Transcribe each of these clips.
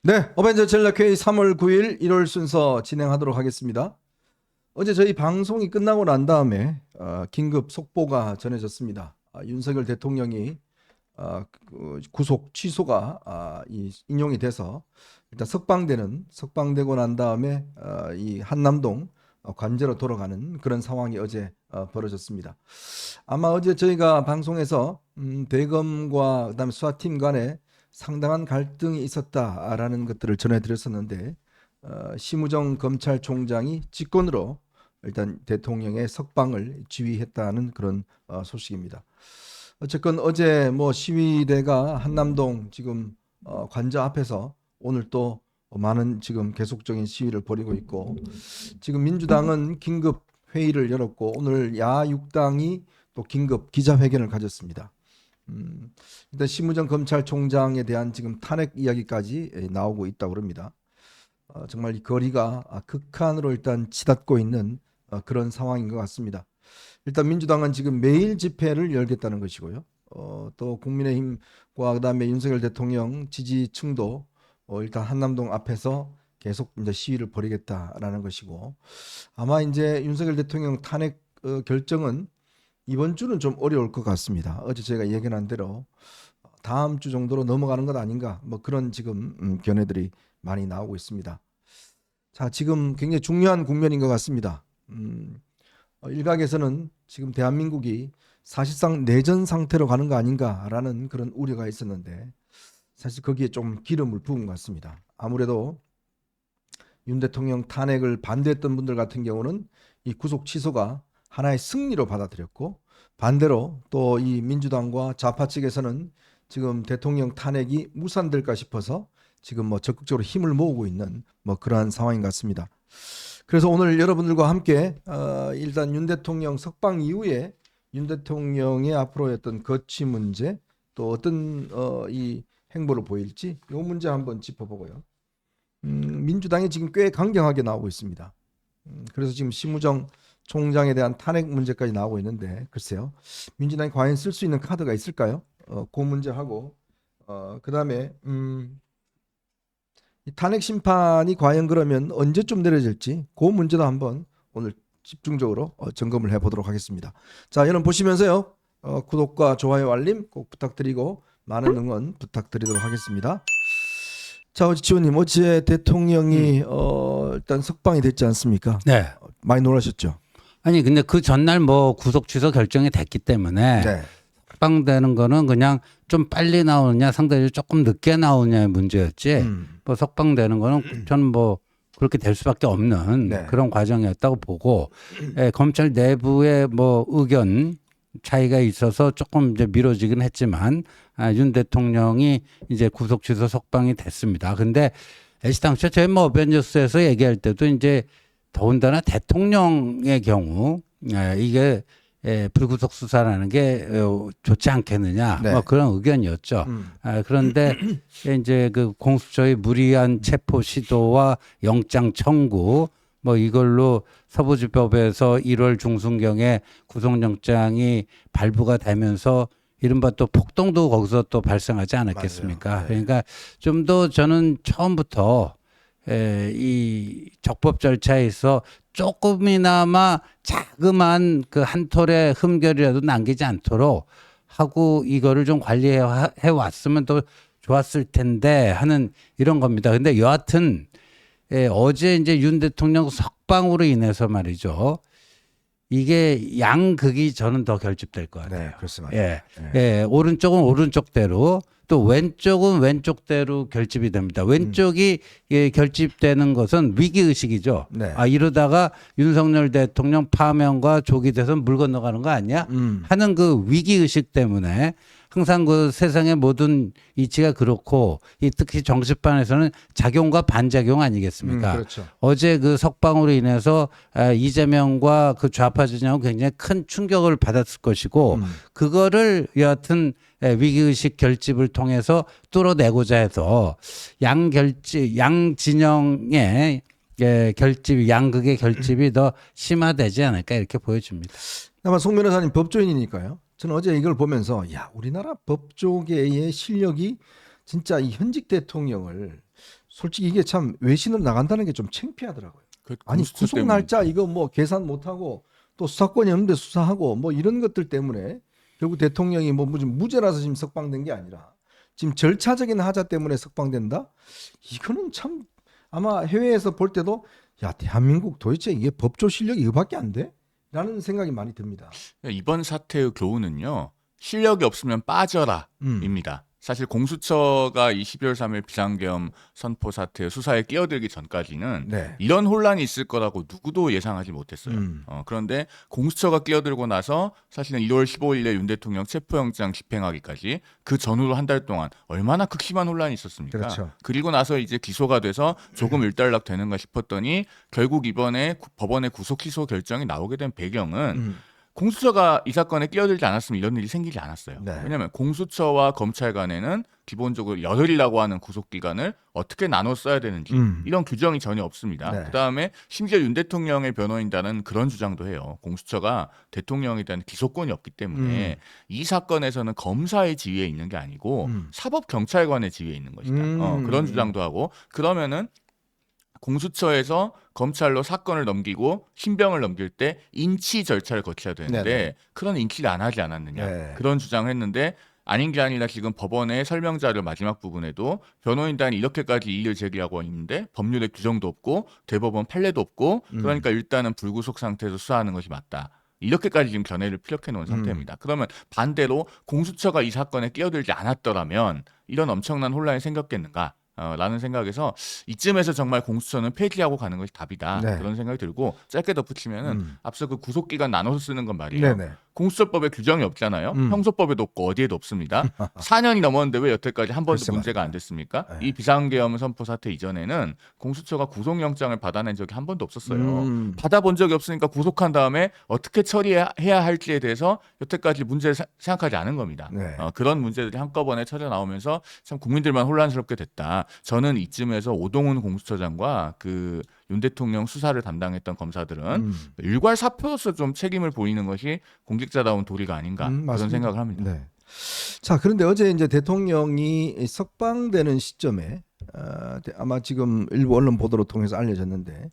네, 어벤져 전략회의 3월 9일 1월 순서 진행하도록 하겠습니다. 어제 저희 방송이 끝나고 난 다음에 긴급 속보가 전해졌습니다. 윤석열 대통령이 구속 취소가 인용이 돼서 일단 석방되고 난 다음에 이 한남동 관제로 돌아가는 그런 상황이 어제 벌어졌습니다. 아마 어제 저희가 방송에서 대검과 그다음에 수사팀 간에 상당한 갈등이 있었다라는 것들을 전해드렸었는데 심우정 검찰총장이 직권으로 일단 대통령의 석방을 지휘했다는 그런 소식입니다. 어쨌건 어제 뭐 시위대가 한남동 지금 관저 앞에서 오늘 또 많은 지금 계속적인 시위를 벌이고 있고 지금 민주당은 긴급 회의를 열었고 오늘 야6당이 또 긴급 기자회견을 가졌습니다. 일단 심우정 검찰총장에 대한 지금 탄핵 이야기까지 나오고 있다고 합니다. 정말 이 거리가 극한으로 일단 치닫고 있는 그런 상황인 것 같습니다. 일단 민주당은 지금 매일 집회를 열겠다는 것이고요. 또 국민의힘과 그다음에 윤석열 대통령 지지층도 일단 한남동 앞에서 계속 이제 시위를 벌이겠다라는 것이고 아마 이제 윤석열 대통령 탄핵 결정은 이번 주는 좀 어려울 것 같습니다. 어제 제가 예견한 대로 다음 주 정도로 넘어가는 것 아닌가 뭐 그런 지금 견해들이 많이 나오고 있습니다. 자, 지금 굉장히 중요한 국면인 것 같습니다. 일각에서는 지금 대한민국이 사실상 내전 상태로 가는 거 아닌가라는 그런 우려가 있었는데 사실 거기에 좀 기름을 부은 것 같습니다. 아무래도 윤 대통령 탄핵을 반대했던 분들 같은 경우는 이 구속 취소가 하나의 승리로 받아들였고 반대로 또 이 민주당과 좌파 측에서는 지금 대통령 탄핵이 무산될까 싶어서 지금 뭐 적극적으로 힘을 모으고 있는 뭐 그러한 상황인 것 같습니다. 그래서 오늘 여러분들과 함께 일단 윤 대통령 석방 이후에 윤 대통령의 앞으로의 어떤 거취 문제 또 어떤 이 행보를 보일지 이 문제 한번 짚어보고요. 민주당이 지금 꽤 강경하게 나오고 있습니다. 그래서 지금 심우정 총장에 대한 탄핵 문제까지 나오고 있는데 글쎄요. 민주당이 과연 쓸 수 있는 카드가 있을까요? 그 문제하고 그다음에 이 탄핵 심판이 과연 그러면 언제쯤 내려질지 그 문제도 한번 오늘 집중적으로 점검을 해보도록 하겠습니다. 자, 여러분 보시면서요. 구독과 좋아요 알림 꼭 부탁드리고 많은 응원 부탁드리도록 하겠습니다. 자, 지원님 어제 대통령이 일단 석방이 됐지 않습니까? 네. 많이 놀라셨죠? 아니 근데 그 전날 뭐 구속 취소 결정이 됐기 때문에 네. 석방되는 거는 그냥 좀 빨리 나오느냐 상대적으로 조금 늦게 나오냐의 문제였지. 뭐 석방되는 거는 저는 뭐 그렇게 될 수밖에 없는 네. 그런 과정이었다고 보고 검찰 내부의 뭐 의견 차이가 있어서 조금 이제 미뤄지긴 했지만 윤 대통령이 이제 구속 취소 석방이 됐습니다. 근데 애시당초 저희 뭐 어벤져스에서 얘기할 때도 이제 더군다나 대통령의 경우 이게 불구속 수사라는 게 좋지 않겠느냐 네. 뭐 그런 의견이었죠. 그런데 이제 그 공수처의 무리한 체포 시도와 영장 청구 뭐 이걸로 서부지법에서 1월 중순경에 구속영장이 발부가 되면서 이른바 또 폭동도 거기서 또 발생하지 않았겠습니까? 맞아요. 네. 그러니까 좀 더 저는 처음부터 이 적법 절차에서 조금이나마 자그만 그 한 톨의 흠결이라도 남기지 않도록 하고 이거를 좀 관리해 왔으면 또 좋았을 텐데 하는 이런 겁니다. 근데 여하튼 어제 이제 윤 대통령 석방으로 인해서 말이죠. 이게 양극이 저는 더 결집될 것 같아요. 네, 그렇습니다. 예. 예, 오른쪽은 오른쪽대로 또 왼쪽은 왼쪽대로 결집이 됩니다. 왼쪽이 결집되는 것은 위기의식이죠. 네. 이러다가 윤석열 대통령 파면과 조기 대선 물 건너가는 거 아니야? 하는 그 위기의식 때문에 항상 그 세상의 모든 이치가 그렇고 특히 정치판에서는 작용과 반작용 아니겠습니까? 그렇죠. 어제 그 석방으로 인해서 이재명과 그 좌파 진영은 굉장히 큰 충격을 받았을 것이고 그거를 여하튼 위기의식 결집을 통해서 뚫어내고자 해서 양 진영의 결집, 양극의 결집이 더 심화되지 않을까 이렇게 보여집니다. 아마 송 변호사님 법조인이니까요. 저는 어제 이걸 보면서 야, 우리나라 법조계의 실력이 진짜 이 현직 대통령을 솔직히 이게 참 외신으로 나간다는 게 좀 창피하더라고요. 아니 공수처 구속 때문에. 날짜 이거 뭐 계산 못하고 또 수사권이 없는데 수사하고 뭐 이런 것들 때문에 결국 대통령이 뭐 무죄라서 지금 석방된 게 아니라 지금 절차적인 하자 때문에 석방된다? 이거는 참 아마 해외에서 볼 때도 야 대한민국 도대체 이게 법조 실력이 이거밖에 안 돼? 라는 생각이 많이 듭니다. 이번 사태의 교훈은요. 실력이 없으면 빠져라입니다. 사실 공수처가 이 12월 3일 비상계엄 선포 사태 수사에 끼어들기 전까지는 네. 이런 혼란이 있을 거라고 누구도 예상하지 못했어요. 그런데 공수처가 끼어들고 나서 사실은 1월 15일에 윤 대통령 체포영장 집행하기까지 그 전후로 한 달 동안 얼마나 극심한 혼란이 있었습니까? 그렇죠. 그리고 나서 이제 기소가 돼서 조금 일단락 되는가 싶었더니 결국 이번에 법원의 구속 취소 결정이 나오게 된 배경은 공수처가 이 사건에 끼어들지 않았으면 이런 일이 생기지 않았어요. 네. 왜냐하면 공수처와 검찰 간에는 기본적으로 열흘이라고 하는 구속기간을 어떻게 나눠 써야 되는지 이런 규정이 전혀 없습니다. 네. 그다음에 심지어 윤 대통령의 변호인단은 그런 주장도 해요. 공수처가 대통령에 대한 기소권이 없기 때문에 이 사건에서는 검사의 지위에 있는 게 아니고 사법경찰관의 지위에 있는 것이다. 그런 주장도 하고 그러면은 공수처에서 검찰로 사건을 넘기고 신병을 넘길 때 인치 절차를 거쳐야 되는데 네네. 그런 인치를 안 하지 않았느냐 네. 그런 주장을 했는데 아닌 게 아니라 지금 법원의 설명 자료 마지막 부분에도 변호인단이 이렇게까지 이의를 제기하고 있는데 법률에 규정도 없고 대법원 판례도 없고 그러니까 일단은 불구속 상태에서 수사하는 것이 맞다. 이렇게까지 지금 견해를 피력해 놓은 상태입니다. 그러면 반대로 공수처가 이 사건에 끼어들지 않았더라면 이런 엄청난 혼란이 생겼겠는가? 라는 생각에서 이쯤에서 정말 공수처는 폐지하고 가는 것이 답이다. 네. 그런 생각이 들고 짧게 덧붙이면은 앞서 그 구속기간 나눠서 쓰는 건 말이에요. 네네. 공수처법에 규정이 없잖아요. 형소법에도 없고 어디에도 없습니다. 4년이 넘었는데 왜 여태까지 한 번도 글쎄 문제가 말이야. 안 됐습니까? 네. 이 비상계엄 선포 사태 이전에는 공수처가 구속영장을 받아낸 적이 한 번도 없었어요. 받아본 적이 없으니까 구속한 다음에 어떻게 처리해야 할지에 대해서 여태까지 문제를 생각하지 않은 겁니다. 네. 그런 문제들이 한꺼번에 터져 나오면서 참 국민들만 혼란스럽게 됐다. 저는 이쯤에서 오동훈 공수처장과 그 윤 대통령 수사를 담당했던 검사들은 일괄 사표로서 좀 책임을 보이는 것이 공직자다운 도리가 아닌가 그런 맞습니다. 생각을 합니다. 네. 자, 그런데 어제 이제 대통령이 석방되는 시점에 아마 지금 일부 언론 보도를 통해서 알려졌는데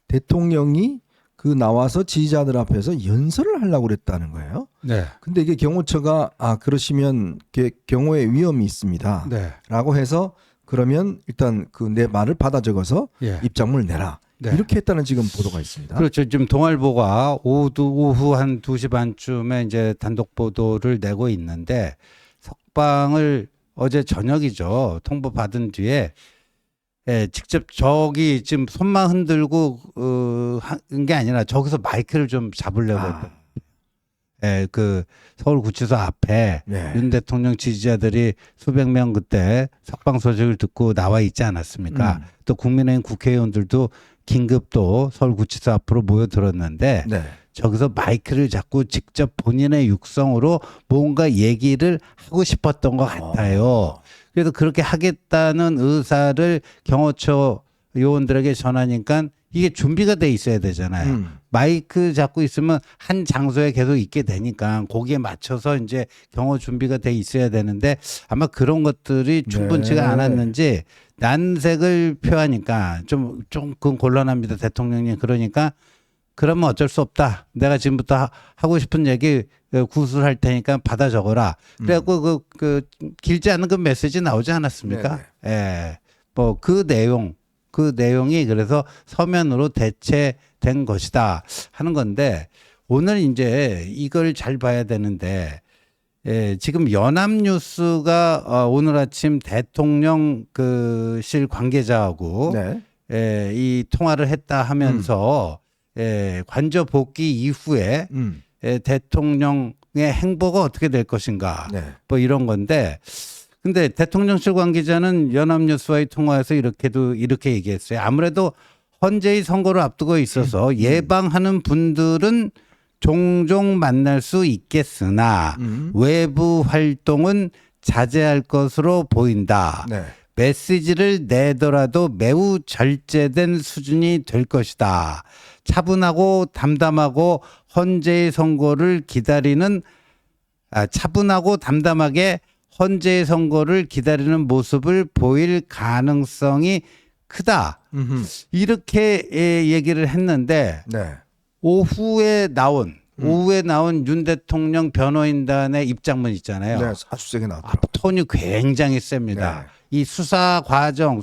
대통령이 그 나와서 지지자들 앞에서 연설을 하려고 그랬다는 거예요. 네. 근데 이게 경호처가 그러시면 경호의 위험이 있습니다. 네. 라고 해서 그러면 일단 그 내 말을 받아 적어서 예. 입장문을 내라. 네. 이렇게 했다는 지금 보도가 있습니다. 그렇죠. 지금 동아일보가 오후 한 2시 반쯤에 이제 단독 보도를 내고 있는데 석방을 어제 저녁이죠. 통보 받은 뒤에 직접 저기 지금 손만 흔들고 한 게 아니라 저기서 마이크를 좀 잡으려고 했다. 그 서울구치소 앞에 네. 윤 대통령 지지자들이 수백 명 그때 석방 소식을 듣고 나와 있지 않았습니까? 또 국민의힘 국회의원들도 긴급 또 서울구치소 앞으로 모여들었는데 네. 저기서 마이크를 잡고 직접 본인의 육성으로 뭔가 얘기를 하고 싶었던 것 같아요. 그래서 그렇게 하겠다는 의사를 경호처 요원들에게 전하니까 이게 준비가 돼 있어야 되잖아요. 마이크 잡고 있으면 한 장소에 계속 있게 되니까 거기에 맞춰서 이제 경호 준비가 돼 있어야 되는데 아마 그런 것들이 충분치가 네. 않았는지 난색을 표하니까 좀 그건 곤란합니다. 대통령님. 그러니까 그러면 어쩔 수 없다. 내가 지금부터 하고 싶은 얘기 구술할 테니까 받아 적어라. 그래갖고 그 길지 않은 그 메시지 나오지 않았습니까? 예. 뭐 그 내용이 그래서 서면으로 대체된 것이다 하는 건데 오늘 이제 이걸 잘 봐야 되는데 지금 연합뉴스가 오늘 아침 대통령 실 관계자하고 네. 이 통화를 했다 하면서 관저 복귀 이후에 대통령의 행보가 어떻게 될 것인가 네. 뭐 이런 건데 근데 대통령실 관계자는 연합뉴스와의 통화에서 이렇게 얘기했어요. 아무래도 헌재의 선거를 앞두고 있어서 예방하는 분들은 종종 만날 수 있겠으나 외부 활동은 자제할 것으로 보인다. 네. 메시지를 내더라도 매우 절제된 수준이 될 것이다. 차분하고 담담하고 헌재의 선거를 차분하고 담담하게 헌재의 선거를 기다리는 모습을 보일 가능성이 크다. 음흠. 이렇게 얘기를 했는데 네. 오후에 나온 윤 대통령 변호인단의 입장문 있잖아요. 네, 아주 세게 나왔더라고요. 톤이 굉장히 셉니다. 네. 이 수사 과정,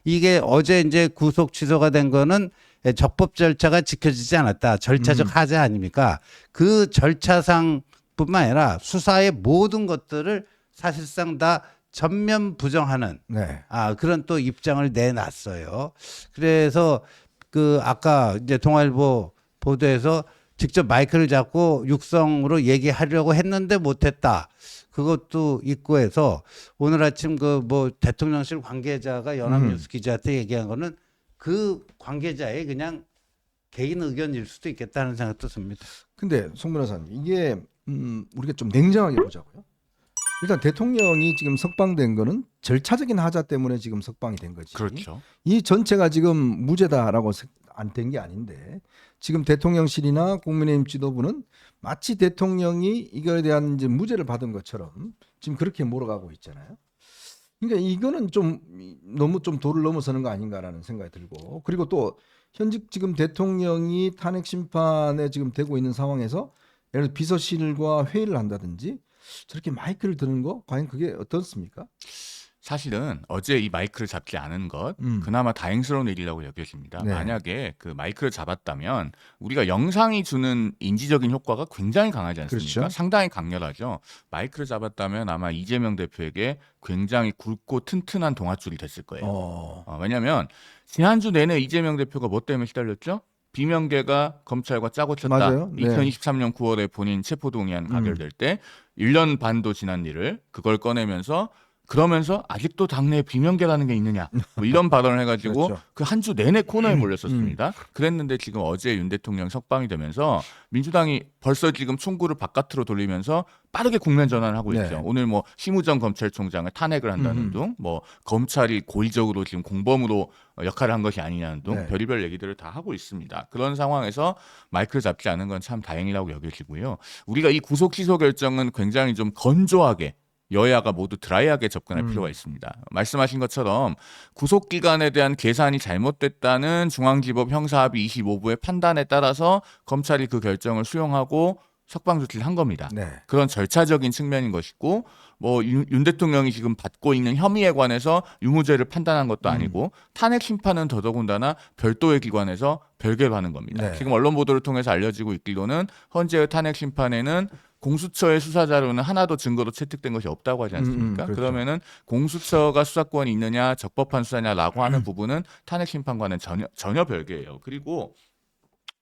이게 어제 이제 구속 취소가 된 거는 적법 절차가 지켜지지 않았다. 절차적 하자 아닙니까? 그 절차상뿐만 아니라 수사의 모든 것들을 사실상 다 전면 부정하는 네. 그런 또 입장을 내놨어요. 그래서 그 아까 이제 동아일보 보도에서 직접 마이크를 잡고 육성으로 얘기하려고 했는데 못했다. 그것도 있고 해서 오늘 아침 그 뭐 대통령실 관계자가 연합뉴스 기자한테 얘기한 거는 그 관계자의 그냥 개인 의견일 수도 있겠다는 생각도 듭니다. 근데 송 변호사님, 이게 우리가 좀 냉정하게 보자고요. 일단 대통령이 지금 석방된 거는 절차적인 하자 때문에 지금 석방이 된 거지. 그렇죠. 이 전체가 지금 무죄다라고 안 된 게 아닌데 지금 대통령실이나 국민의힘 지도부는 마치 대통령이 이거에 대한 이제 무죄를 받은 것처럼 지금 그렇게 몰아가고 있잖아요. 그러니까 이거는 좀 너무 좀 도를 넘어서는 거 아닌가라는 생각이 들고, 그리고 또 현직 지금 대통령이 탄핵 심판에 지금 되고 있는 상황에서 예를 들어 비서실과 회의를 한다든지 저렇게 마이크를 드는 거 과연 그게 어떻습니까? 사실은 어제 이 마이크를 잡지 않은 것 음. 그나마 다행스러운 일이라고 여겨집니다. 네. 만약에 그 마이크를 잡았다면 우리가 영상이 주는 인지적인 효과가 굉장히 강하지 않습니까? 그렇죠. 상당히 강렬하죠. 마이크를 잡았다면 아마 이재명 대표에게 굉장히 굵고 튼튼한 동아줄이 됐을 거예요. 왜냐하면 지난주 내내 이재명 대표가 뭐 때문에 시달렸죠? 비명계가 검찰과 짜고 쳤다. 맞아요. 네. 2023년 9월에 본인 체포동의안 가결될 때 1년 반도 지난 일을 그걸 꺼내면서 그러면서 아직도 당내에 비명계라는 게 있느냐 뭐 이런 발언을 해가지고 그렇죠. 그 한 주 내내 코너에 몰렸었습니다. 그랬는데 지금 어제 윤 대통령 석방이 되면서 민주당이 벌써 지금 총구를 바깥으로 돌리면서 빠르게 국면 전환을 하고 네. 있죠. 오늘 뭐 심우정 검찰총장을 탄핵을 한다는 등 뭐 검찰이 고의적으로 지금 공범으로 역할을 한 것이 아니냐는 등 네. 별의별 얘기들을 다 하고 있습니다. 그런 상황에서 마이크를 잡지 않은 건 참 다행이라고 여겨지고요. 우리가 이 구속 취소 결정은 굉장히 좀 건조하게 여야가 모두 드라이하게 접근할 필요가 있습니다. 말씀하신 것처럼 구속기간에 대한 계산이 잘못됐다는 중앙지법 형사합의 25부의 판단에 따라서 검찰이 그 결정을 수용하고 석방 조치를 한 겁니다. 네. 그런 절차적인 측면인 것이고 뭐 윤 대통령이 지금 받고 있는 혐의에 관해서 유무죄를 판단한 것도 아니고 탄핵 심판은 더더군다나 별도의 기관에서 별개로 하는 겁니다. 네. 지금 언론 보도를 통해서 알려지고 있기로는 헌재의 탄핵 심판에는 공수처의 수사 자료는 하나도 증거로 채택된 것이 없다고 하지 않습니까? 그렇죠. 그러면은 공수처가 수사권이 있느냐 적법한 수사냐라고 하는 부분은 탄핵 심판과는 전혀 별개예요. 그리고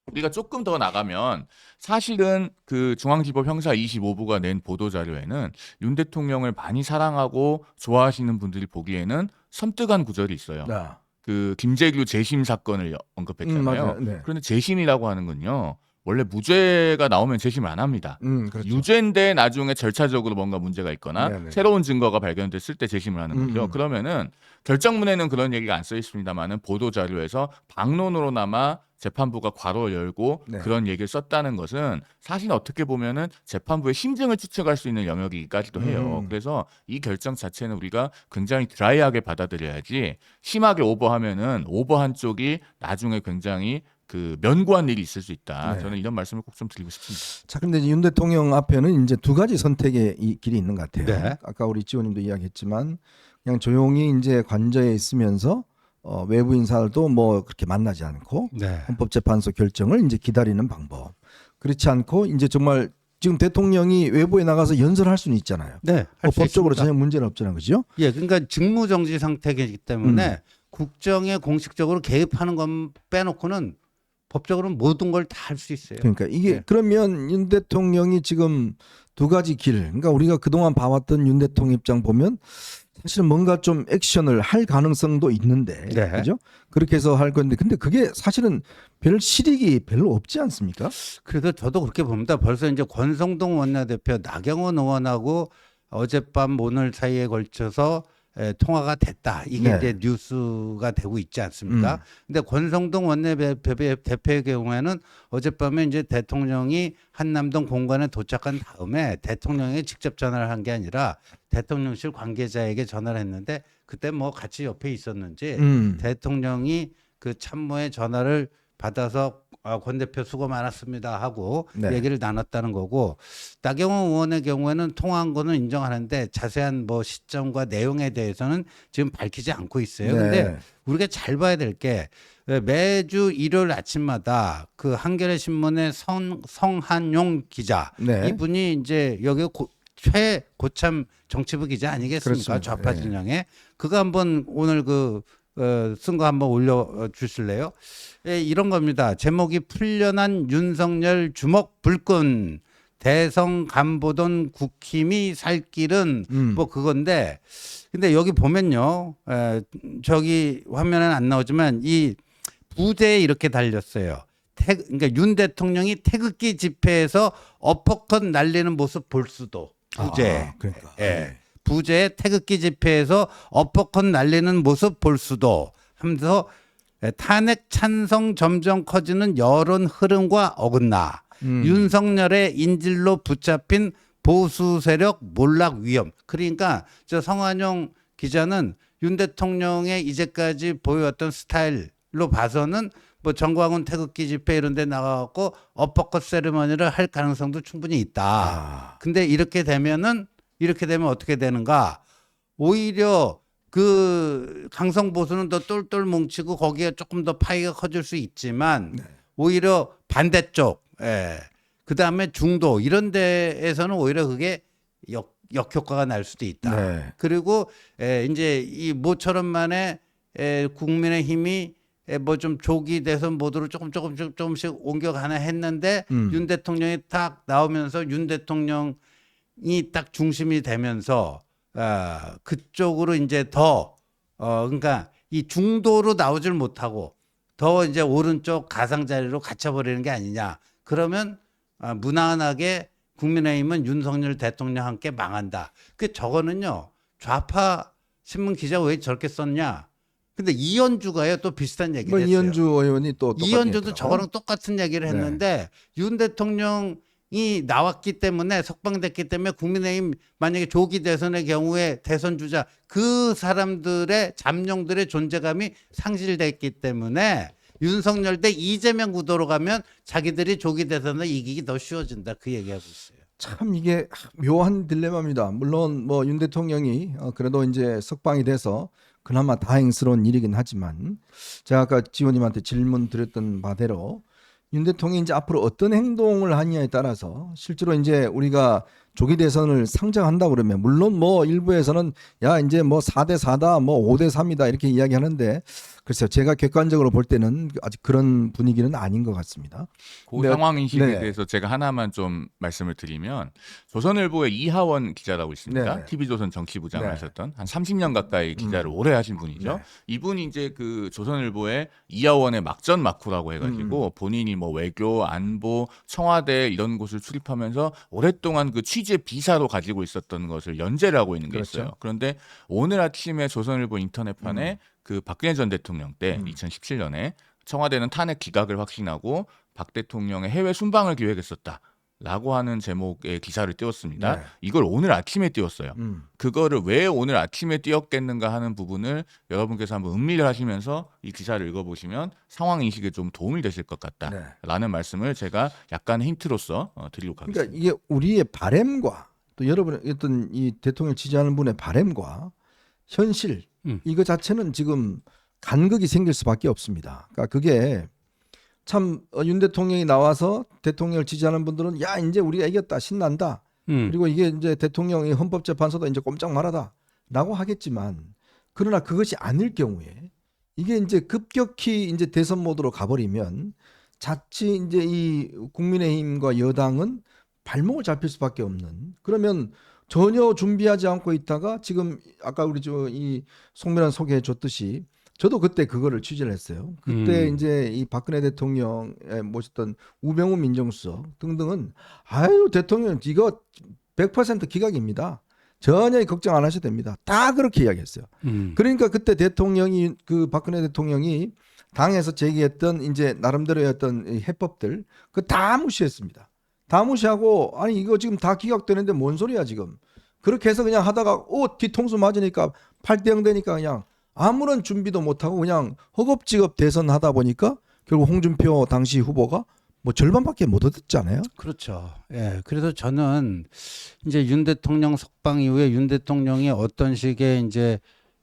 우리가 조금 더 나가면 사실은 그 중앙지법 형사 25부가 낸 보도 자료에는 윤 대통령을 많이 사랑하고 좋아하시는 분들이 보기에는 섬뜩한 구절이 있어요. 네. 그 김재규 재심 사건을 언급했잖아요. 맞아요. 네. 그런데 재심이라고 하는 건요. 원래 무죄가 나오면 재심을 안 합니다. 그렇죠. 유죄인데 나중에 절차적으로 뭔가 문제가 있거나 네네. 새로운 증거가 발견됐을 때 재심을 하는 거죠. 그러면은 결정문에는 그런 얘기가 안 써 있습니다만은 보도 자료에서 방론으로나마 재판부가 괄호 열고 네. 그런 얘기를 썼다는 것은 사실 어떻게 보면은 재판부의 심증을 추측할 수 있는 영역이기까지도 해요. 그래서 이 결정 자체는 우리가 굉장히 드라이하게 받아들여야지 심하게 오버하면은 오버한 쪽이 나중에 굉장히 그 면고한 일이 있을 수 있다. 네. 저는 이런 말씀을 꼭 좀 드리고 싶습니다. 자, 근데 이제 윤 대통령 앞에는 이제 두 가지 선택의 이 길이 있는 것 같아요. 네. 아까 우리 지원님도 이야기했지만 그냥 조용히 이제 관저에 있으면서 외부 인사들도 뭐 그렇게 만나지 않고 네. 헌법재판소 결정을 이제 기다리는 방법. 그렇지 않고 이제 정말 지금 대통령이 외부에 나가서 연설할 수는 있잖아요. 네. 할수 법적으로 있습니다. 전혀 문제는 없잖아요, 그죠? 예, 그러니까 직무정지 상태이기 때문에 국정에 공식적으로 개입하는 건 빼놓고는 법적으로는 모든 걸 다 할 수 있어요. 그러니까 이게 네. 그러면 윤 대통령이 지금 두 가지 길, 그러니까 우리가 그동안 봐왔던 윤 대통령 입장 보면 사실은 뭔가 좀 액션을 할 가능성도 있는데, 네. 그죠? 그렇게 해서 할 건데, 근데 그게 사실은 별 실익이 별로 없지 않습니까? 그래도 저도 그렇게 봅니다. 벌써 이제 권성동 원내대표, 나경원 의원하고 어젯밤 오늘 사이에 걸쳐서 통화가 됐다. 이게 네. 이제 뉴스가 되고 있지 않습니까? 근데 권성동 원내대표의 경우에는 어젯밤에 이제 대통령이 한남동 공관에 도착한 다음에 대통령에게 직접 전화를 한 게 아니라 대통령실 관계자에게 전화를 했는데 그때 뭐 같이 옆에 있었는지 음. 대통령이 그 참모의 전화를 받아서 권 대표 수고 많았습니다 하고 네. 얘기를 나눴다는 거고, 나경원 의원의 경우에는 통화한 거는 인정하는데 자세한 뭐 시점과 내용에 대해서는 지금 밝히지 않고 있어요. 네. 근데 우리가 잘 봐야 될 게 매주 일요일 아침마다 그 한겨레 신문의 성한용 기자, 네. 이분이 이제 여기 최고참 정치부 기자 아니겠습니까? 그렇습니다. 좌파 네. 진영에. 그거 한번 오늘 쓴 거 한번 올려 주실래요? 예, 이런 겁니다. 제목이 풀려난 윤석열 주먹 불끈, 대성 간보던 국힘이 살 길은 뭐 그건데, 근데 여기 보면요, 저기 화면에는 안 나오지만 이 부대에 이렇게 달렸어요. 그러니까 윤 대통령이 태극기 집회에서 어퍼컷 날리는 모습 볼 수도. 부재. 아, 그러니까. 예. 부재의 태극기 집회에서 어퍼컷 날리는 모습 볼 수도 하면서 탄핵 찬성 점점 커지는 여론 흐름과 어긋나 윤석열의 인질로 붙잡힌 보수 세력 몰락 위험. 그러니까 저 성한용 기자는 윤 대통령의 이제까지 보여왔던 스타일로 봐서는 뭐 정광훈 태극기 집회 이런 데 나가갖고 어퍼컷 세리머니를 할 가능성도 충분히 있다. 아. 근데 이렇게 되면 어떻게 되는가? 오히려 그 강성 보수는 더 똘똘 뭉치고 거기에 조금 더 파이가 커질 수 있지만 오히려 반대쪽, 그 다음에 중도 이런 데에서는 오히려 그게 역효과가 날 수도 있다. 네. 그리고 이제 이 모처럼만에 국민의힘이 뭐 좀 조기 대선 모드로 조금씩 옮겨가나 했는데 윤 대통령이 딱 나오면서 윤 대통령이 딱 중심이 되면서 그쪽으로 이제 더 그러니까 이 중도로 나오질 못하고 더 이제 오른쪽 가상자리로 갇혀버리는 게 아니냐. 그러면 무난하게 국민의힘은 윤석열 대통령 함께 망한다. 그 저거는요, 좌파 신문 기자 왜 저렇게 썼냐? 근데 이현주가요 또 비슷한 얘기를 뭐 했어요. 이현주 의원이 또 똑같은 이현주도 얘기더라고요. 저거랑 똑같은 얘기를 했는데 윤 대통령이 나왔기 때문에 석방됐기 때문에 국민의힘 만약에 조기 대선의 경우에 대선 주자 그 사람들의 잠룡들의 존재감이 상실됐기 때문에 윤석열 대 이재명 구도로 가면 자기들이 조기 대선을 이기기 더 쉬워진다. 그 얘기하고 있어요. 참 이게 묘한 딜레마입니다. 물론 뭐 윤 대통령이 그래도 이제 석방이 돼서 그나마 다행스러운 일이긴 하지만 제가 아까 지원님한테 질문 드렸던 바대로 윤 대통령이 이제 앞으로 어떤 행동을 하느냐에 따라서 실제로 이제 우리가 조기 대선을 상정한다 그러면 물론 뭐 일부에서는 야 이제 뭐 4대 4다 뭐 5대 3이다 이렇게 이야기하는데 글쎄요 제가 객관적으로 볼 때는 아직 그런 분위기는 아닌 것 같습니다. 그 네. 상황 인식에 네. 대해서 제가 하나만 좀 말씀을 드리면 조선일보의 이하원 기자라고 있습니다. 네. TV조선 정치부장을 네. 하셨던 한 30년 가까이 기자를 오래 하신 분이죠. 네. 이분이 이제 그 조선일보의 이하원의 막전 마쿠라고 해가지고 본인이 뭐 외교, 안보, 청와대 이런 곳을 출입하면서 오랫동안 그 취재 비사로 가지고 있었던 것을 연재를 하고 있는 게 그렇죠. 있어요. 그런데 오늘 아침에 조선일보 인터넷판에 그 박근혜 전 대통령 때 2017년에 청와대는 탄핵 기각을 확신하고 박 대통령의 해외 순방을 기획했었다라고 하는 제목의 기사를 띄웠습니다. 네. 이걸 오늘 아침에 띄웠어요. 그거를 왜 오늘 아침에 띄웠겠는가 하는 부분을 여러분께서 한번 음미를 하시면서 이 기사를 읽어보시면 상황 인식에 좀 도움이 되실 것 같다라는 말씀을 제가 약간 힌트로서 드리도록 하겠습니다. 그러니까 이게 우리의 바램과 또 여러분의 어떤 이 대통령 지지하는 분의 바램과 현실 이거 자체는 지금 간극이 생길 수밖에 없습니다. 그러니까 그게 참 윤 대통령이 나와서 대통령을 지지하는 분들은 야 이제 우리가 이겼다 신난다. 그리고 이게 이제 대통령이 헌법재판소도 이제 꼼짝 말아다라고 하겠지만 그러나 그것이 아닐 경우에 이게 이제 급격히 이제 대선 모드로 가버리면 자칫 이제 이 국민의힘과 여당은 발목을 잡힐 수밖에 없는 그러면 전혀 준비하지 않고 있다가 지금 아까 우리 이 송면한 소개해 줬듯이 저도 그때 그거를 취재를 했어요. 그때 이제 이 박근혜 대통령에 모셨던 우병우 민정수석 등등은 아유 대통령 이거 100% 기각입니다. 전혀 걱정 안 하셔도 됩니다. 다 그렇게 이야기했어요. 그러니까 그때 대통령이 그 박근혜 대통령이 당에서 제기했던 이제 나름대로의 어떤 해법들 그 다 무시했습니다. 다 무시하고 아니 이거 지금 다 기각되는데 뭔 소리야 지금. 그렇게 해서 그냥 하다가 뒤통수 맞으니까 8대 0 되니까 그냥 아무런 준비도 못하고 그냥 허겁지겁 대선하다 보니까 결국 홍준표 당시 후보가 뭐 절반밖에 못 얻었잖아요. 그렇죠. 예. 그래서 저는 이제 윤 대통령 석방 이후에 윤 대통령이 어떤 식의 이제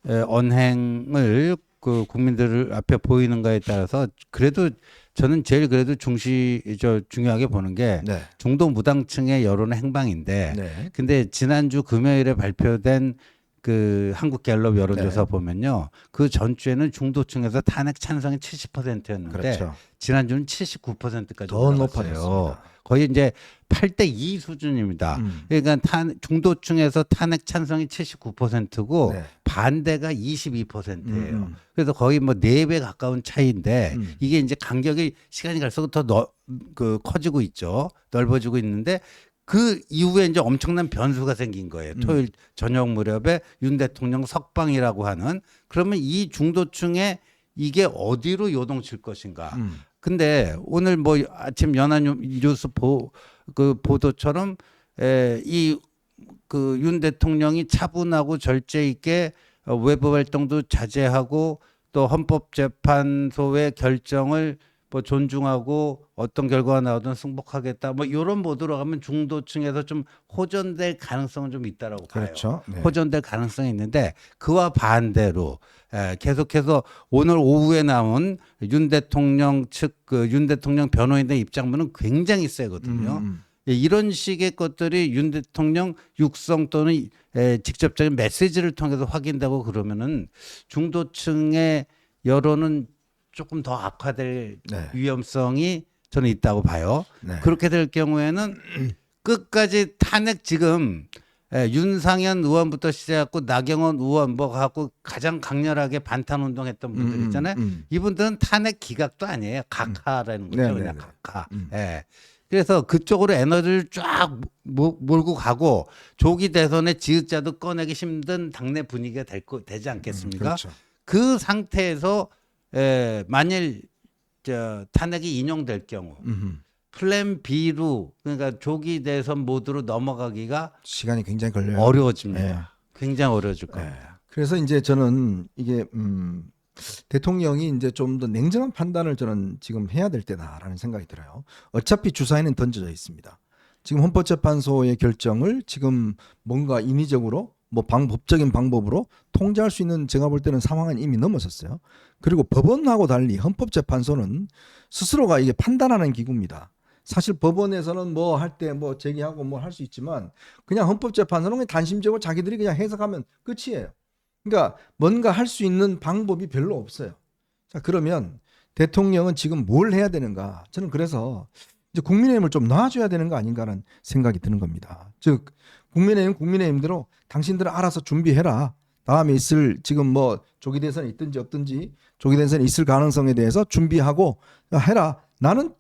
언행을 그 국민들 앞에 보이는가에 따라서 그래도 저는 제일 그래도 중요하게 보는 게 네. 중도 무당층의 여론의 행방인데 네. 근데 지난주 금요일에 발표된 그 한국갤럽 여론조사 네. 보면요. 그 전주에는 중도층에서 탄핵 찬성이 70%였는데 그렇죠. 지난주는 79%까지 더 올라갔어요. 높아졌습니다. 거의 이제 8대 2 수준입니다. 음. 그러니까 중도층에서 탄핵 찬성이 79%고 네. 반대가 22%예요. 음. 그래서 거의 뭐 4배 가까운 차이인데 음. 이게 이제 간격이 시간이 갈수록 더 커지고 있죠. 넓어지고 있는데 그 이후에 이제 엄청난 변수가 생긴 거예요. 토요일 저녁 무렵에 윤 대통령 석방이라고 하는 그러면 이 중도층에 이게 어디로 요동칠 것인가. 근데 오늘 뭐 아침 연합뉴스 그 보도처럼 이 그 윤 대통령이 차분하고 절제 있게 외부 활동도 자제하고 또 헌법재판소의 결정을 뭐 존중하고 어떤 결과가 나오든 승복하겠다. 뭐 이런 모드로 가면 중도층에서 좀 호전될 가능성은 좀 있다라고 봐요. 그렇죠. 네. 호전될 가능성이 있는데 그와 반대로 계속해서 오늘 오후에 나온 윤 대통령 측 그 윤 대통령 변호인의 입장문은 굉장히 세거든요. 이런 식의 것들이 윤 대통령 육성 또는 직접적인 메시지를 통해서 확인되고 그러면은 중도층의 여론은 조금 더 악화될 네. 위험성이 저는 있다고 봐요. 네. 그렇게 될 경우에는 끝까지 탄핵 지금 윤상현 의원부터 시작하고 나경원 의원 뭐 갖고 가장 강렬하게 반탄 운동했던 분들 있잖아요. 이분들은 탄핵 기각도 아니에요. 각하라는 거죠. 네, 그냥 네, 네. 각하. 예. 그래서 그쪽으로 에너지를 쫙 몰고 가고 조기 대선에 지읒자도 꺼내기 힘든 당내 분위기가 되지 않겠습니까? 그렇죠. 그 상태에서 만일 탄핵이 인용될 경우 플랜 B로 그러니까 조기 대선 모드로 넘어가기가 시간이 굉장히 걸려요. 어려워집니다. 네. 굉장히 어려워질 네. 겁니다. 그래서 이제 저는 이게 대통령이 이제 좀 더 냉정한 판단을 저는 지금 해야 될 때다라는 생각이 들어요. 어차피 주사위는 던져져 있습니다. 지금 헌법재판소의 결정을 지금 뭔가 인위적으로 뭐 법적인 방법으로 통제할 수 있는 제가 볼 때는 상황은 이미 넘어섰어요. 그리고 법원하고 달리 헌법재판소는 스스로가 이게 판단하는 기구입니다. 사실 법원에서는 뭐 할 때 뭐 제기하고 뭐 할 수 있지만 그냥 헌법재판소는 그냥 단심적으로 자기들이 그냥 해석하면 끝이에요. 그러니까 뭔가 할 수 있는 방법이 별로 없어요. 자, 그러면 대통령은 지금 뭘 해야 되는가? 저는 그래서 이제 국민의힘을 좀 놔줘야 되는 거 아닌가라는 생각이 드는 겁니다. 즉 국민의힘대로 당신들은 알아서 준비해라. 다음에 있을 지금 뭐 조기 대선이 있든지 없든지 조기 대선이 있을 가능성에 대해서 준비하고 해라. 나는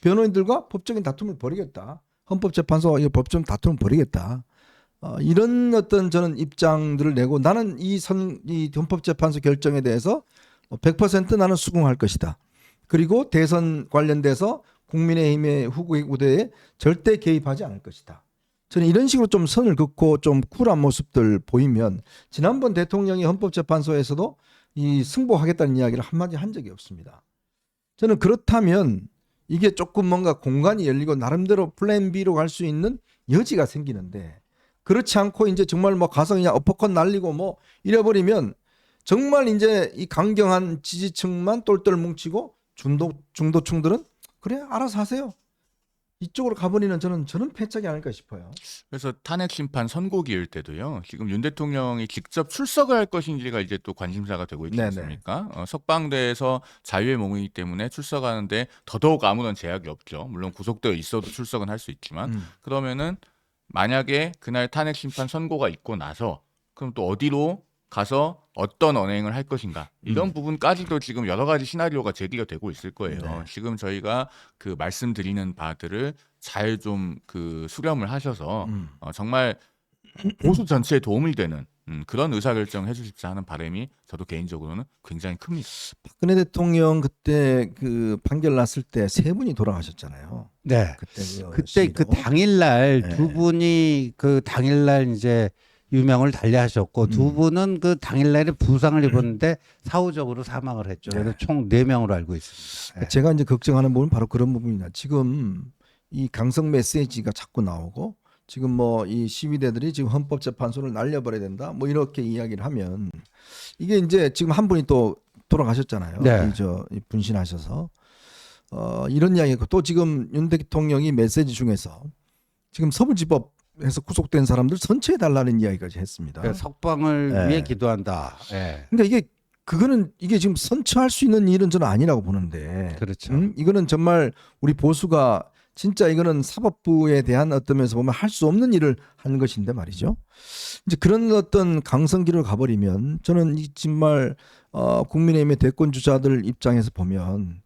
변호인들과 법적인 다툼을 벌이겠다. 헌법재판소와 법적 다툼을 벌이겠다. 이런 어떤 저는 입장들을 내고 나는 이 헌법재판소 결정에 대해서 100% 나는 수긍할 것이다. 그리고 대선 관련돼서 국민의힘의 후보에 절대 개입하지 않을 것이다. 저는 이런 식으로 좀 선을 긋고 좀 쿨한 모습들 보이면 지난번 대통령이 헌법재판소에서도 이 승복하겠다는 이야기를 한마디 한 적이 없습니다. 저는 그렇다면 이게 조금 뭔가 공간이 열리고 나름대로 플랜 B로 갈 수 있는 여지가 생기는데 그렇지 않고 이제 정말 뭐 가서 그냥 어퍼컷 날리고 뭐 이래버리면 정말 이제 이 강경한 지지층만 똘똘 뭉치고 중도층들은 그래 알아서 하세요. 이쪽으로 가버리는 저는 패착이 아닐까 싶어요. 그래서 탄핵 심판 선고기일 때도요. 지금 윤 대통령이 직접 출석을 할 것인지가 이제 또 관심사가 되고 있지 네네. 않습니까? 석방돼서 자유의 몸이기 때문에 출석하는데 더더욱 아무런 제약이 없죠. 물론 구속되어 있어도 출석은 할 수 있지만 그러면은 만약에 그날 탄핵 심판 선고가 있고 나서 그럼 또 어디로 가서 어떤 언행을 할 것인가 이런 부분까지도 지금 여러 가지 시나리오가 제기가 되고 있을 거예요. 네. 지금 저희가 그 말씀드리는 바들을 잘 좀 그 수렴을 하셔서 정말 보수 전체에 도움이 되는 그런 의사결정 해주십사 하는 바람이 저도 개인적으로는 굉장히 큽니다. 박근혜 대통령 그때 그 판결 났을 때 세 분이 돌아가셨잖아요. 네. 그때 그때 그 당일날 네. 두 분이 그 당일날 이제 유명을 달리하셨고 두 음. 분은 그 당일날에 부상을 입었는데 사후적으로 사망을 했죠. 그래서 총 4명으로 알고 있습니다. 예. 제가 이제 걱정하는 부분은 바로 그런 부분이다. 지금 이 강성 메시지가 자꾸 나오고 지금 뭐 이 시위대들이 지금 헌법재판소를 날려버려야 된다. 뭐 이렇게 이야기를 하면 이게 이제 지금 한 분이 또 돌아가셨잖아요. 네. 이 분신하셔서 이런 이야기고 또 지금 윤 대통령이 메시지 중에서 지금 서울지법에서 구속된 사람들 선처해 달라는 이야기까지 했습니다. 그래서 석방을 예. 위해 기도한다. 예. 그러니까 이게 지금 선처할 수 있는 일은 저는 아니라고 보는데. 그렇죠. 이거는 정말 우리 보수가 진짜 이거는 사법부에 대한 어떤 면에서 보면 할 수 없는 일을 하는 것인데 말이죠. 이제 그런 어떤 강성기를 가버리면 저는 이 정말 국민의힘의 대권 주자들 입장에서 보면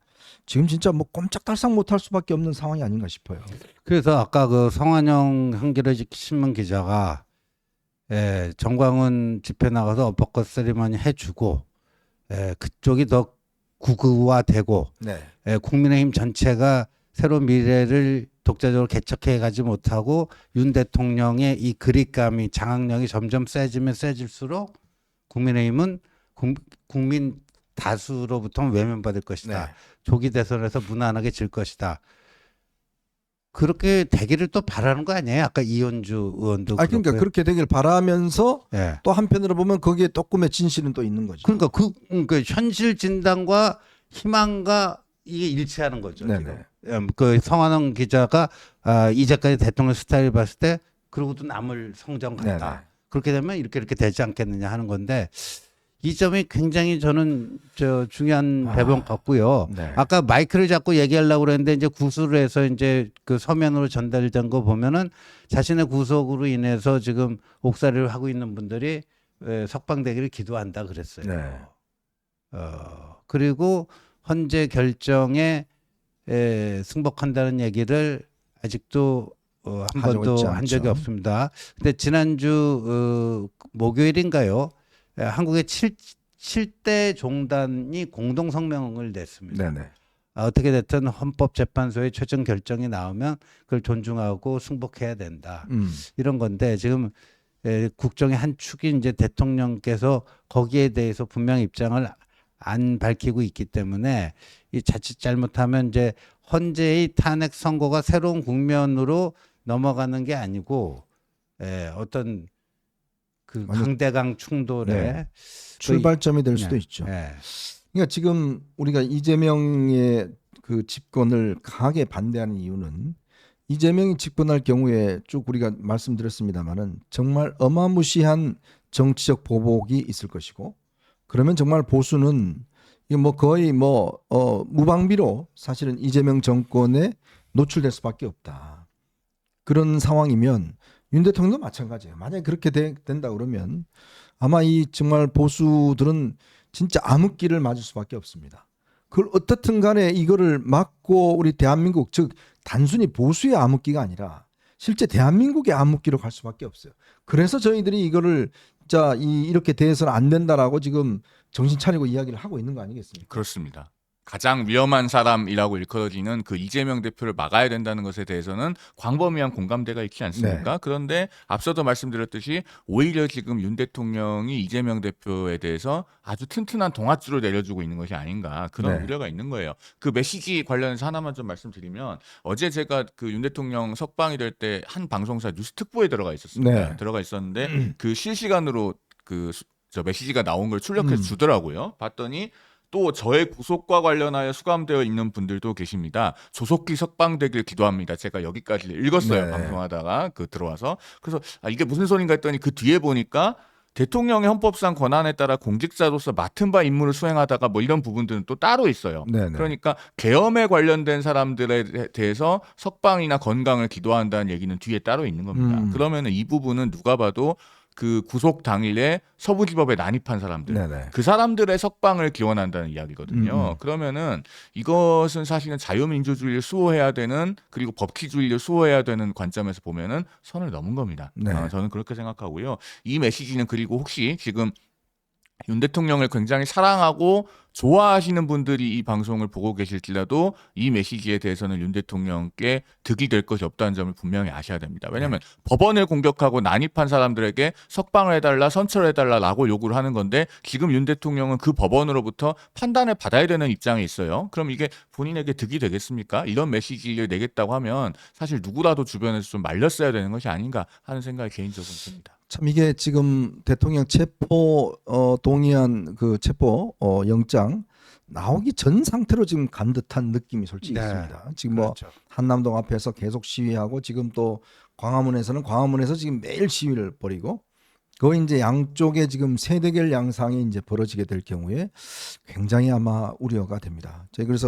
지금 진짜 뭐 꼼짝달싹 못할 수밖에 없는 상황이 아닌가 싶어요. 그래서 아까 그 성환영 한겨레 신문 기자가 정광훈 집회 나가서 어퍼컷 세리머니 해주고 그쪽이 더 구구화되고 네. 국민의힘 전체가 새로운 미래를 독자적으로 개척해 가지 못하고 윤 대통령의 이 그립감이 장악력이 점점 세지면 세질수록 국민의힘은 국민 다수로부터 외면받을 것이다. 네. 조기 대선에서 무난하게 질 것이다. 그렇게 되기를 또 바라는 거 아니에요? 아까 이현주 의원도 그러니까 그렇고요. 그렇게 되길 바라면서 예. 또 한편으로 보면 거기에 조금의 진실은 또 있는 거죠. 그러니까 그 현실 진단과 희망과 이게 일치하는 거죠. 네네. 지금. 그 성환영 기자가 이제까지 대통령 스타일 봤을 때 그러고도 남을 성정 같다. 네네. 그렇게 되면 이렇게 되지 않겠느냐 하는 건데 이 점이 굉장히 저는 중요한 배분 같고요. 네. 아까 마이크를 잡고 얘기하려고 그랬는데 이제 구술을 해서 이제 그 서면으로 전달된 거 보면은 자신의 구속으로 인해서 지금 옥살이를 하고 있는 분들이 석방되기를 기도한다 그랬어요. 네. 그리고 헌재 결정에 승복한다는 얘기를 아직도 한 하고 번도 있지 한 않죠. 적이 없습니다. 근데 지난주 목요일인가요? 한국의 7대 종단이 공동 성명을 냈습니다. 네네. 어떻게 됐든 헌법재판소의 최종 결정이 나오면 그걸 존중하고 승복해야 된다. 이런 건데 지금 국정의 한 축이 이제 대통령께서 거기에 대해서 분명 입장을 안 밝히고 있기 때문에 이 자칫 잘못하면 이제 헌재의 탄핵 선고가 새로운 국면으로 넘어가는 게 아니고 어떤 그 완전- 강대강 충돌에 네. 출발점이 될 수도 있죠. 그러니까 지금 우리가 이재명의 그 집권을 강하게 반대하는 이유는 이재명이 집권할 경우에 쭉 우리가 말씀드렸습니다마는 정말 어마무시한 정치적 보복이 있을 것이고 그러면 정말 보수는 이거 뭐 거의 무방비로 사실은 이재명 정권에 노출될 수밖에 없다. 그런 상황이면 윤 대통령도 마찬가지예요. 만약에 그렇게 된다 그러면 아마 이 정말 보수들은 진짜 암흑기를 맞을 수밖에 없습니다. 그걸 어떻든 간에 이거를 막고 우리 대한민국 즉 단순히 보수의 암흑기가 아니라 실제 대한민국의 암흑기로 갈 수밖에 없어요. 그래서 저희들이 이거를 진짜 이렇게 대해서는 안 된다라고 지금 정신 차리고 이야기를 하고 있는 거 아니겠습니까? 그렇습니다. 가장 위험한 사람이라고 일컬어지는 그 이재명 대표를 막아야 된다는 것에 대해서는 광범위한 공감대가 있지 않습니까? 네. 그런데 앞서도 말씀드렸듯이 오히려 지금 윤 대통령이 이재명 대표에 대해서 아주 튼튼한 동아줄을 내려주고 있는 것이 아닌가 그런 네. 우려가 있는 거예요. 그 메시지 관련해서 하나만 좀 말씀드리면 어제 제가 그 윤 대통령 석방이 될 때 한 방송사 뉴스 특보에 들어가 있었습니다. 네. 들어가 있었는데 그 실시간으로 저 메시지가 나온 걸 출력해서 주더라고요. 봤더니 또 저의 구속과 관련하여 수감되어 있는 분들도 계십니다. 조속히 석방되길 기도합니다. 제가 여기까지 읽었어요. 네. 방송하다가 들어와서. 그래서 이게 무슨 소린가 했더니 그 뒤에 보니까 대통령의 헌법상 권한에 따라 공직자로서 맡은 바 임무를 수행하다가 뭐 이런 부분들은 또 따로 있어요. 네네. 그러니까 계엄에 관련된 사람들에 대해서 석방이나 건강을 기도한다는 얘기는 뒤에 따로 있는 겁니다. 그러면은 이 부분은 누가 봐도 그 구속 당일에 서부지법에 난입한 사람들, 네네. 그 사람들의 석방을 기원한다는 이야기거든요. 그러면은 이것은 사실은 자유민주주의를 수호해야 되는 그리고 법치주의를 수호해야 되는 관점에서 보면은 선을 넘은 겁니다. 네. 저는 그렇게 생각하고요. 이 메시지는 그리고 혹시 지금 윤 대통령을 굉장히 사랑하고 좋아하시는 분들이 이 방송을 보고 계실지라도 이 메시지에 대해서는 윤 대통령께 득이 될 것이 없다는 점을 분명히 아셔야 됩니다. 왜냐하면 법원을 공격하고 난입한 사람들에게 석방을 해달라, 선처를 해달라라고 요구를 하는 건데 지금 윤 대통령은 그 법원으로부터 판단을 받아야 되는 입장에 있어요. 그럼 이게 본인에게 득이 되겠습니까? 이런 메시지를 내겠다고 하면 사실 누구라도 주변에서 좀 말렸어야 되는 것이 아닌가 하는 생각이 개인적으로 듭니다. 참 이게 지금 대통령 체포 동의안 그 체포 영장 나오기 전 상태로 지금 간 듯한 느낌이 솔직히 네. 있습니다. 지금 뭐 그렇죠. 한남동 앞에서 계속 시위하고 지금 또 광화문에서 지금 매일 시위를 벌이고 거의 이제 양쪽에 지금 세대결 양상이 이제 벌어지게 될 경우에 굉장히 아마 우려가 됩니다. 저희 그래서